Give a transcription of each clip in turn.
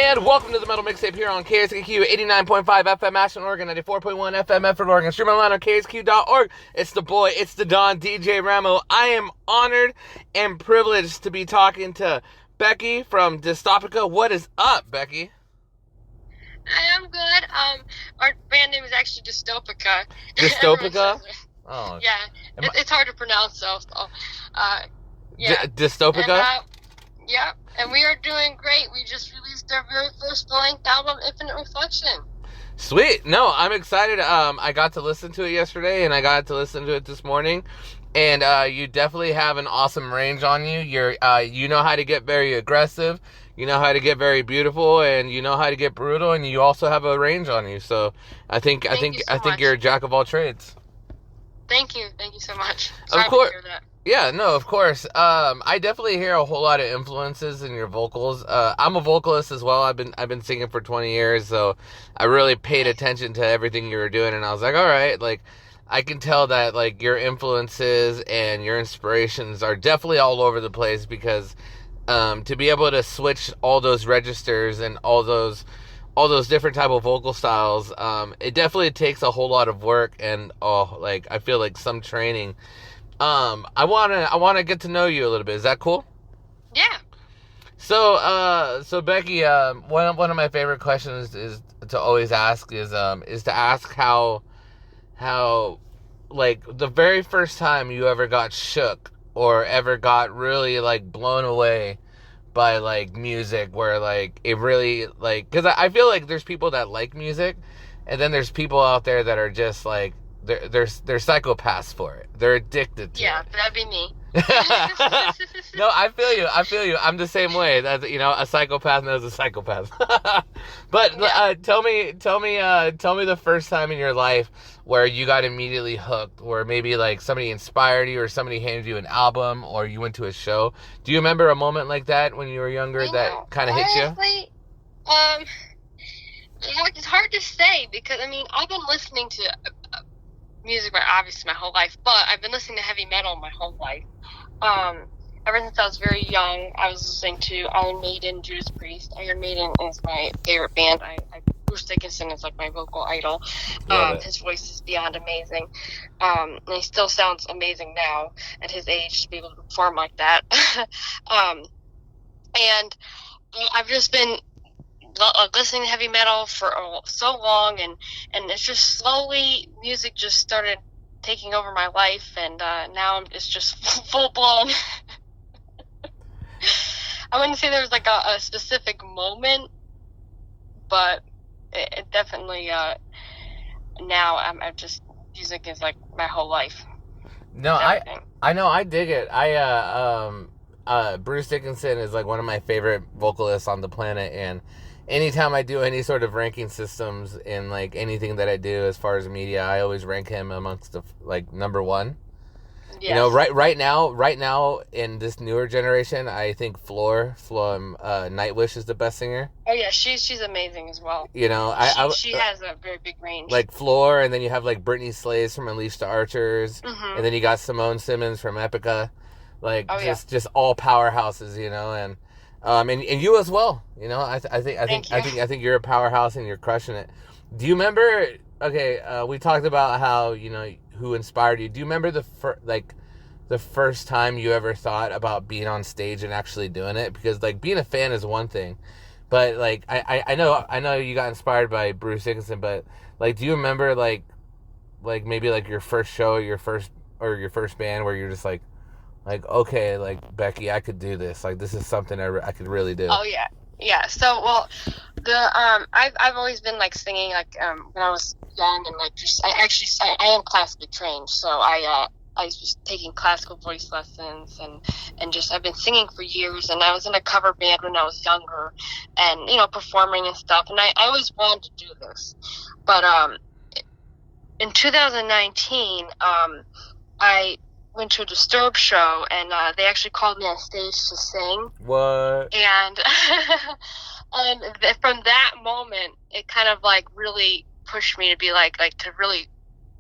And welcome to the Metal Mixtape here on KSKQ 89.5 FM Ashland, Oregon, 94.1 FM Medford, Oregon. Stream online on kskq.org. It's the boy, it's the Don, DJ Ramo. I am honored and privileged to be talking to Becky from Dystopica. What is up, Becky? Hi, I'm good. Our band name is actually Dystopica. Dystopica? Oh. Yeah, it's hard to pronounce, so yeah. Dystopica? Yeah, and we are doing great. We just released our very first full-length album, Infinite Reflection. Sweet. No, I'm excited. I got to listen to it yesterday, and I got to listen to it this morning. And you definitely have an awesome range on you. You know how to get very aggressive. You know how to get very beautiful, and you know how to get brutal, and you also have a range on you. So I think you're a jack of all trades. Thank you so much. Of course. Yeah, no, of course. I definitely hear a whole lot of influences in your vocals. I'm a vocalist as well. I've been singing for 20 years, so I really paid attention to everything you were doing, and I was like, all right, like, I can tell that, like, your influences and your inspirations are definitely all over the place, because to be able to switch all those registers and all those different type of vocal styles, it definitely takes a whole lot of work and I feel like some training. I wanna get to know you a little bit. Is that cool? Yeah. So Becky, one of my favorite questions is to always ask is to ask how like the very first time you ever got shook or ever got really like blown away by like music, where like it really like, because I feel like there's people that like music, and then there's people out there that are just like they're psychopaths for it. They're addicted to it. Yeah, that'd be me. No, I feel you. I'm the same way. That, a psychopath knows a psychopath. But yeah. Tell me the first time in your life where you got immediately hooked, or maybe like somebody inspired you, or somebody handed you an album, or you went to a show. Do you remember a moment like that when you were younger that kind of hit you? It's hard to say, because I've been listening to music obviously my whole life, but I've been listening to heavy metal my whole life. Ever since I was very young, I was listening to Iron Maiden, Judas Priest. Iron Maiden is my favorite band. Bruce Dickinson is like my vocal idol. His voice is beyond amazing. And he still sounds amazing now at his age to be able to perform like that. And I've just been listening to heavy metal for so long, and it's just slowly music just started taking over my life, and now it's just full blown. I wouldn't say there was like a specific moment, but it definitely now I'm just, music is like my whole life. No, I know, I dig it. Bruce Dickinson is like one of my favorite vocalists on the planet, and anytime I do any sort of ranking systems in like anything that I do as far as media, I always rank him amongst the like number one. Yes. Right now in this newer generation, I think Floor from Nightwish is the best singer. Oh yeah, she's amazing as well. She has a very big range. Like Floor, and then you have like Brittany Slays from Unleashed the Archers, and then you got Simone Simmons from Epica, like just all powerhouses, and you as well. I think you're a powerhouse and you're crushing it. Do you remember? Okay, we talked about how who inspired you. Do you remember the first time you ever thought about being on stage and actually doing it? Because like being a fan is one thing, but like I know you got inspired by Bruce Dickinson, but like do you remember like maybe like your first show, your first band where you're just like okay, like Becky, I could do this. Like this is something I could really do. Oh yeah. Yeah, so I've always been like singing like when I was young, and like I am classically trained, so I was taking classical voice lessons, and just I've been singing for years, and I was in a cover band when I was younger, and performing and stuff, and I always wanted to do this, but in 2019 I went to a Disturbed show, and they actually called me on stage to sing. What? And from that moment, it kind of like really pushed me to be like to really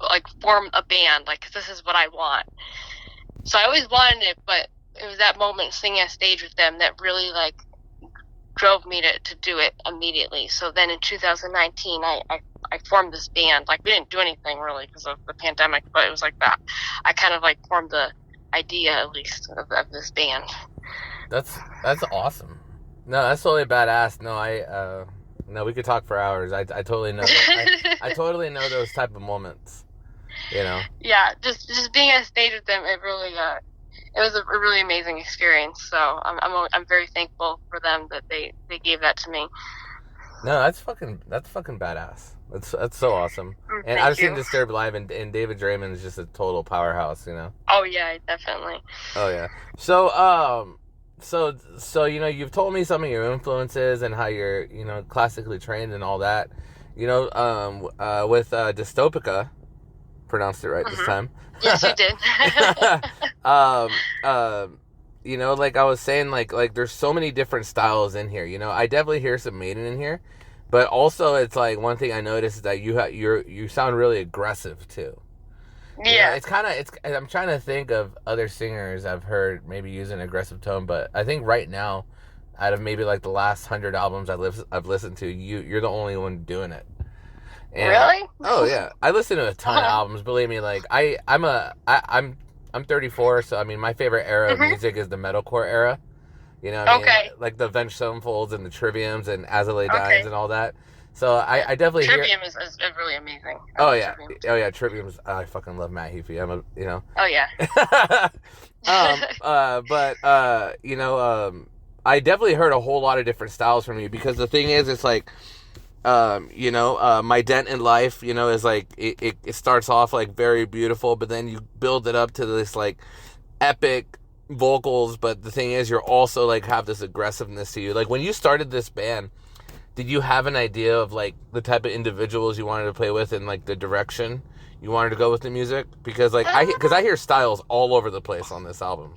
like form a band, like this is what I want. So I always wanted it, but it was that moment singing on stage with them that really like drove me to do it immediately. So then in 2019, I formed this band. Like, we didn't do anything really because of the pandemic, but it was like that. I kind of like formed the idea, at least, of this band. That's awesome. No, that's totally badass. No, we could talk for hours. I totally know that. I totally know those type of moments. You know. Yeah, just being on stage with them, it really it was a really amazing experience. So I'm very thankful for them that they gave that to me. No, that's fucking badass. That's so awesome. And I've seen Disturbed live, and David Draymond is just a total powerhouse, you know. Oh yeah, definitely. Oh yeah. So you know, you've told me some of your influences and how you're, you know, classically trained and all that. You know, with Dystopica, pronounced it right this time. Yes, you did. You know, like I was saying, like there's so many different styles in here. You know, I definitely hear some Maiden in here, but also it's like one thing I noticed is that you sound really aggressive too. Yeah, it's kind of I'm trying to think of other singers I've heard maybe use an aggressive tone, but I think right now, out of maybe like the last 100 albums I've listened to, you're the only one doing it. And, really? Oh yeah, I listen to a ton of albums. Believe me, like I'm 34, so I mean my favorite era of music is the metalcore era. You know what I mean? Okay. Like the Avenged Sevenfolds and the Triviums and As I Lay Dying and all that. So I definitely Trivium is really amazing. Oh yeah, Trivium's. I fucking love Matt Heafy. You know. Oh yeah. But you know, I definitely heard a whole lot of different styles from you, because the thing is, it's like, you know, My Dent in Life, you know, is like it starts off like very beautiful, but then you build it up to this like epic vocals. But the thing is, you're also like have this aggressiveness to you. Like when you started this band, did you have an idea of like the type of individuals you wanted to play with and like the direction you wanted to go with the music? Because like I hear styles all over the place on this album.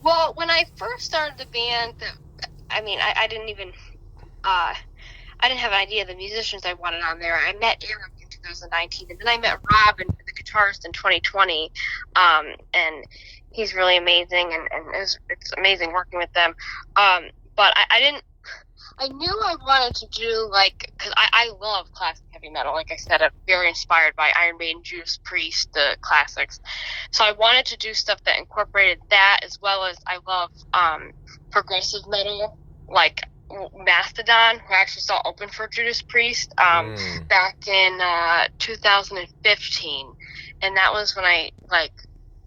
Well, when I first started the band, I mean, I didn't even I didn't have an idea of the musicians I wanted on there. I met Eric in 2019, and then I met Rob, and the guitarist, in 2020, and he's really amazing, and it's amazing working with them. But I knew I wanted to do, like, because I love classic heavy metal. Like I said, I'm very inspired by Iron Maiden, Judas Priest, the classics. So I wanted to do stuff that incorporated that, as well as I love progressive metal, like Mastodon, who actually saw open for Judas Priest back in 2015. And that was when I, like,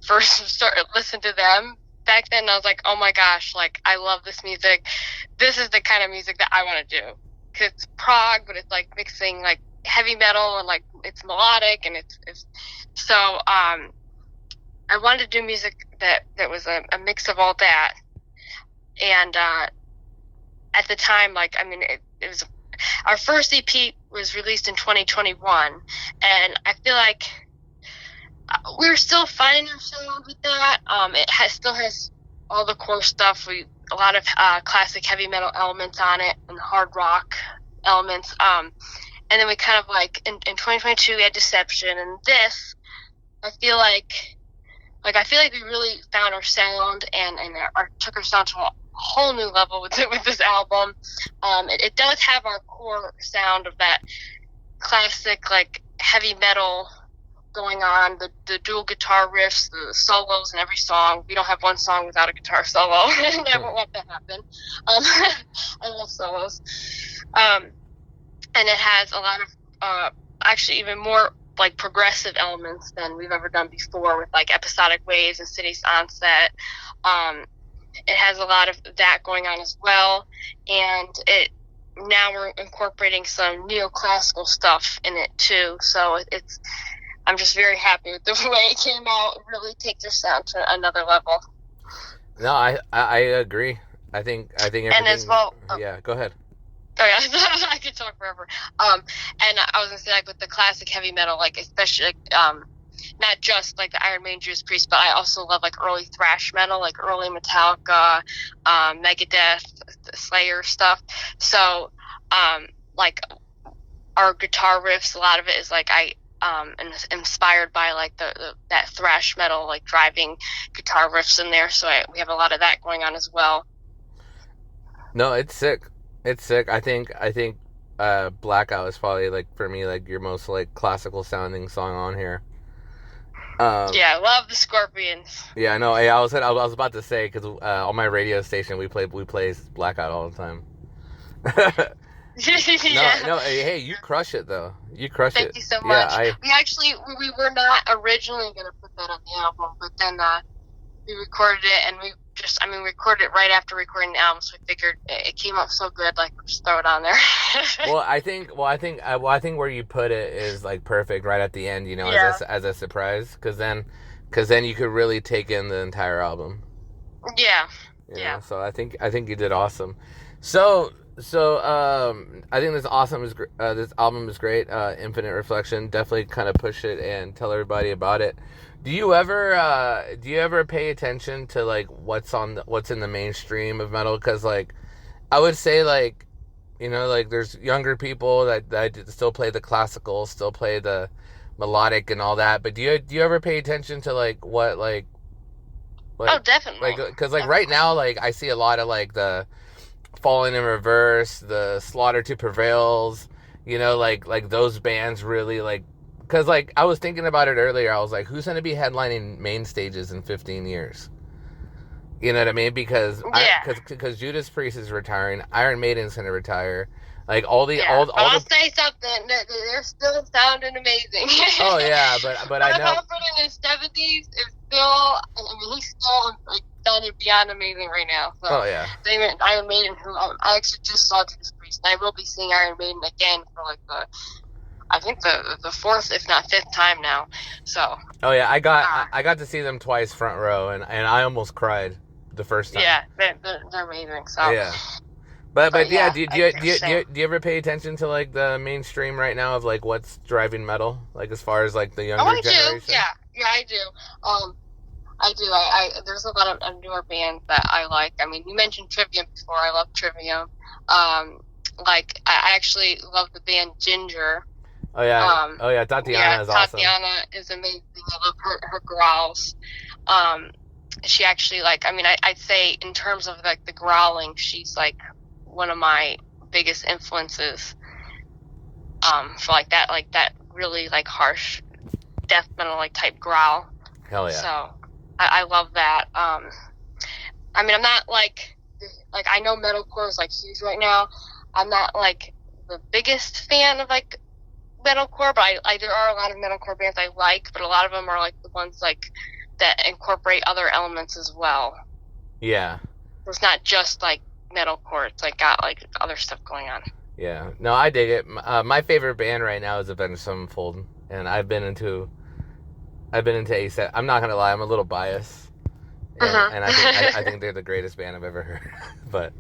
first started listening to them. Back then, I was like, oh my gosh, like, I love this music. This is the kind of music that I want to do. Because it's prog, but it's, like, mixing, like, heavy metal, and, like, it's melodic, and it's so, I wanted to do music that was a mix of all that. And, at the time, like, I mean, it was, our first EP was released in 2021, and I feel like we're still finding our sound with that. It still has all the core stuff. A lot of classic heavy metal elements on it, and hard rock elements. And then we kind of like in 2022 we had Deception, and this, I feel like we really found our sound and took our sound to a whole new level with this album. It does have our core sound of that classic like heavy metal going on, the dual guitar riffs, the solos in every song. We don't have one song without a guitar solo. I won't let that happen. I love solos. And it has a lot of actually even more like progressive elements than we've ever done before, with like Episodic Waves and City's Onset. It has a lot of that going on as well, and now we're incorporating some neoclassical stuff in it too. So I'm just very happy with the way it came out. It really takes our sound to another level. No, I agree. I think everything. And as well, yeah, go ahead. Oh yeah, I could talk forever. And I was gonna say, like, with the classic heavy metal, like especially not just like the Iron Maiden, Judas Priest, but I also love like early thrash metal, like early Metallica, Megadeth, Slayer stuff. So like our guitar riffs, a lot of it is like and inspired by like that thrash metal, like driving guitar riffs in there. So we have a lot of that going on as well. No, it's sick. It's sick. I think Blackout is probably like for me like your most like classical sounding song on here. Yeah, I love the Scorpions. Yeah, I know. Hey, I was about to say because on my radio station we play Blackout all the time. Yeah. No. Hey, you crush it though. You crush it. Thank you so much. We were not originally gonna put that on the album, but then we recorded it, and we recorded it right after recording the album, so we figured it came up so good, like just throw it on there. I think where you put it is like perfect right at the end, you know, as a surprise, because then you could really take in the entire album. Yeah. You know? So I think you did awesome. So I think this album is great. Infinite Reflection, definitely kind of push it and tell everybody about it. Do you ever pay attention to like what's in the mainstream of metal? Because like I would say like, you know, like there's younger people that still play the classical, still play the melodic and all that. But do you ever pay attention to like what like oh, definitely. Like because like right now like I see a lot of like the Falling in Reverse, the Slaughter to Prevails, you know, like those bands really like. Because, like, I was thinking about it earlier. I was like, who's going to be headlining main stages in 15 years? You know what I mean? Because Judas Priest is retiring. Iron Maiden's going to retire. Like, I'll say something. They're still sounding amazing. Oh, yeah, but I know. Halford in his 70s is still, I mean, he's still, like, sounding beyond amazing right now. So, oh, yeah. Iron Maiden, who I actually just saw Judas Priest, and I will be seeing Iron Maiden again for, like, I think the fourth, if not fifth time now. So. Oh yeah, I got to see them twice front row, and I almost cried the first time. Yeah, they're amazing. So. Yeah. But yeah, do you ever pay attention to like the mainstream right now of like what's driving metal, like as far as like the younger generation? Do. Yeah, I do. I do. There's a lot of newer bands that I like. I mean, you mentioned Trivium before. I love Trivium. Like I actually love the band Ginger. Oh yeah, Tatiana is awesome. Tatiana is amazing. I love her growls. She actually I'd say in terms of like the growling, she's like one of my biggest influences. For like that really like harsh death metal like type growl. Hell yeah. So I love that. I'm not like I know metalcore is like huge right now. I'm not like the biggest fan of like metalcore, but there are a lot of metalcore bands I like, but a lot of them are like the ones like that incorporate other elements as well. Yeah. It's not just like metalcore, it's like got like other stuff going on. Yeah. No, I dig it. My favorite band right now is Avenged Sevenfold, and I've been into ASAP. I'm not gonna lie, I'm a little biased. And I think they're the greatest band I've ever heard. But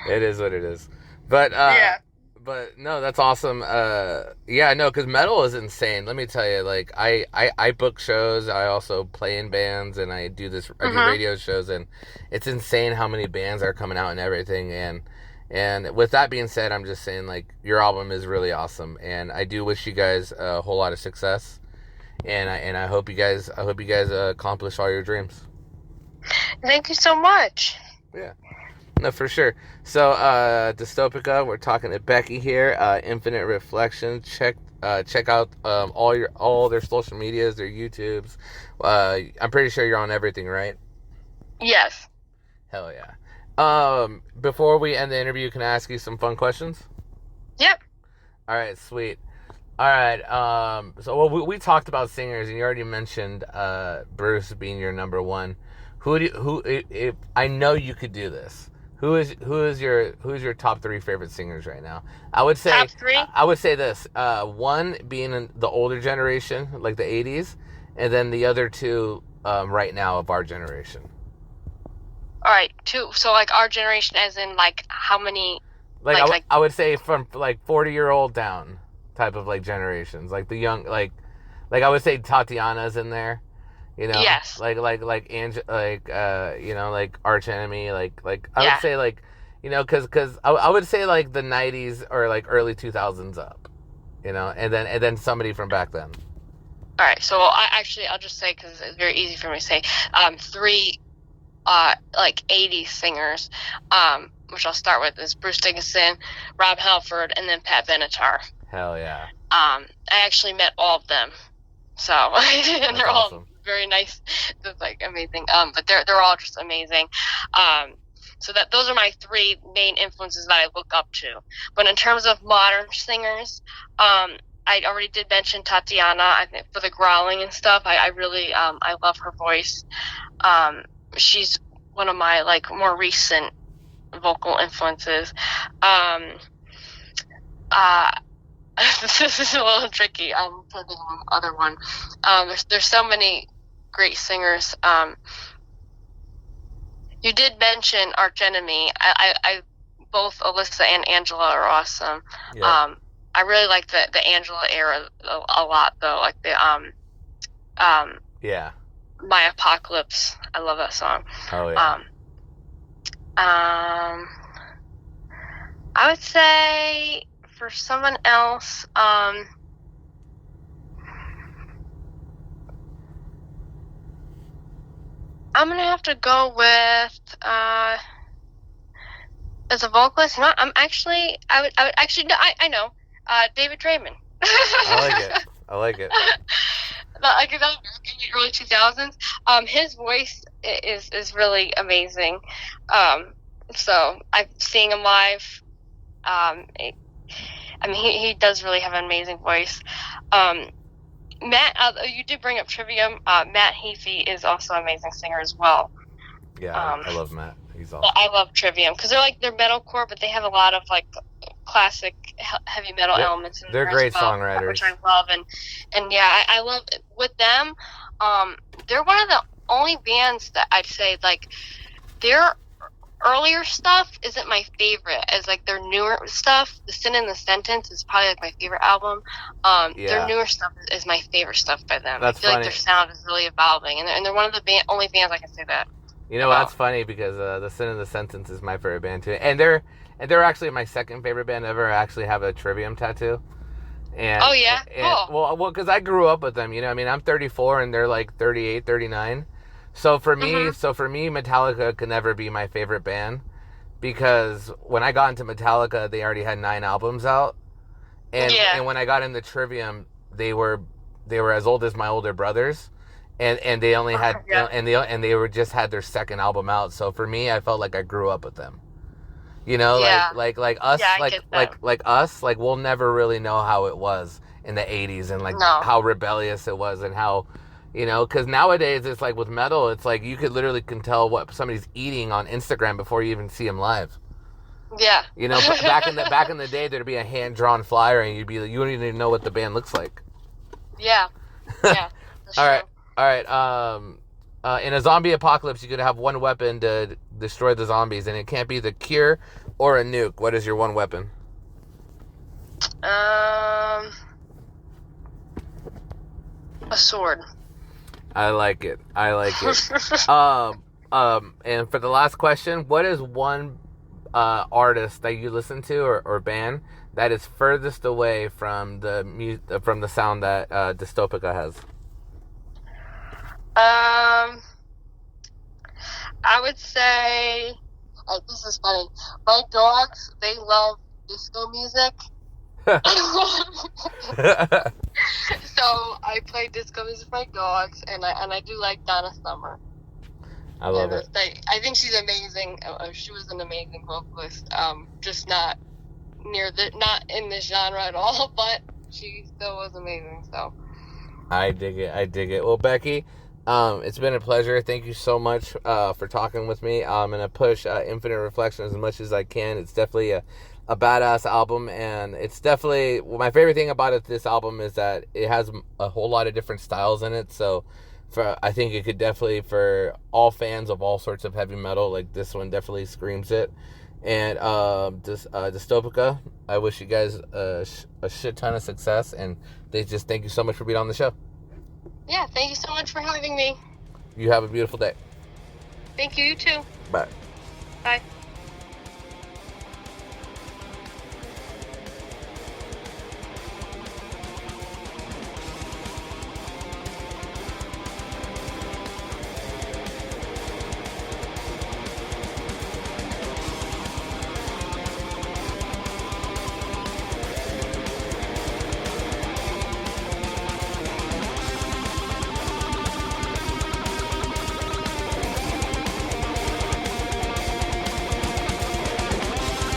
it is what it is. But yeah. But no, that's awesome. Yeah, no, because metal is insane. Let me tell you, like I book shows. I also play in bands, and I do radio shows, and it's insane how many bands are coming out and everything. And with that being said, I'm just saying, like, your album is really awesome, and I do wish you guys a whole lot of success. And I hope you guys accomplish all your dreams. Thank you so much. Yeah. No, for sure. So, Dystopica, we're talking to Becky here. Infinite Reflection. Check out all their social medias, their YouTubes. I'm pretty sure you're on everything, right? Yes. Hell yeah. Before we end the interview, can I ask you some fun questions? Yep. All right, sweet. All right. So we talked about singers, and you already mentioned Bruce being your number one. If I know you could do this. Who is your top three favorite singers right now? I would say top three. I would say this: one being in the older generation, like the '80s, and then the other two right now of our generation. All right, two. So like our generation, as in like how many? I would say from like 40-year-old down type of like generations, like the young, like I would say Tatiana's in there. You know, yes. like you know, like Arch Enemy, like I would say like, you know, because I would say like the 90s or like early 2000s up, you know, and then somebody from back then. All right, so I'll just say, because it's very easy for me to say, three like 80s singers. which I'll start with, is Bruce Dickinson, Rob Halford, and then Pat Benatar. Hell yeah. I actually met all of them, so and they're awesome. all very nice. It's like amazing. But they're all just amazing. So those are my 3 main influences that I look up to. But in terms of modern singers, I already did mention Tatiana. I think for the growling and stuff, I really I love her voice. She's one of my like more recent vocal influences. This is a little tricky. I'm trying to think of another one. There's so many great singers. You did mention Arch Enemy. I both Alyssa and Angela are awesome. Yeah. I really like the Angela era a lot though. Like the yeah. My Apocalypse. I love that song. Oh yeah. I would say for someone else, I'm gonna have to go with as a vocalist. No, I know David Draymond. I like it. Like in the early 2000s, his voice is really amazing. So I'm seeing him live. He does really have an amazing voice. Matt, you did bring up Trivium. Matt Heafy is also an amazing singer as well. Yeah, I love Matt. He's awesome. I love Trivium because they're metalcore, but they have a lot of like classic heavy metal elements in there. They're great songwriters, which I love, and yeah, I love it. With them. They're one of the only bands that I'd say like their earlier stuff isn't my favorite. As like their newer stuff, The Sin in the Sentence is probably like my favorite album. Their newer stuff is my favorite stuff by them. That's I feel funny. Like their sound is really evolving, and they're one of the only bands I can say that. You know, that's funny because The Sin in the Sentence is my favorite band too, and they're actually my second favorite band ever. I actually have a Trivium tattoo. And, oh yeah, cool. Well, because I grew up with them. You know, I mean, I'm 34 and they're like 38, 39. So for me, Metallica could never be my favorite band because when I got into Metallica, they already had 9 albums out, and when I got into Trivium, they were as old as my older brothers. And they only had they were just had their second album out. So for me, I felt like I grew up with them. You know, like us, like us, like we'll never really know how it was in the 80s and how rebellious it was and how, you know, because nowadays it's like with metal, it's like you could literally can tell what somebody's eating on Instagram before you even see them live. Yeah. You know, back in the day, there'd be a hand drawn flyer and you wouldn't even know what the band looks like. Yeah. Yeah. All right. In a zombie apocalypse, you could have one weapon to destroy the zombies, and it can't be the cure or a nuke. What is your one weapon? A sword. I like it. And for the last question, what is one artist that you listen to or band that is furthest away from the sound that Dystopica has? I would say, this is funny. My dogs, they love disco music. So I play disco music for my dogs, and I do like Donna Summer. I love it. I think she's amazing. She was an amazing vocalist. Just not in this genre at all, but she still was amazing. So I dig it. Well, Becky, it's been a pleasure. Thank you so much for talking with me. I'm going to push Infinite Reflection as much as I can. It's definitely a badass album, and it's definitely my favorite thing about this album is that it has a whole lot of different styles in it. So I think it could definitely, for all fans of all sorts of heavy metal, like this one definitely screams it. And Dystopica, I wish you guys a shit ton of success, and thank you so much for being on the show. Yeah, thank you so much for having me. You have a beautiful day. Thank you, you too. Bye. Bye.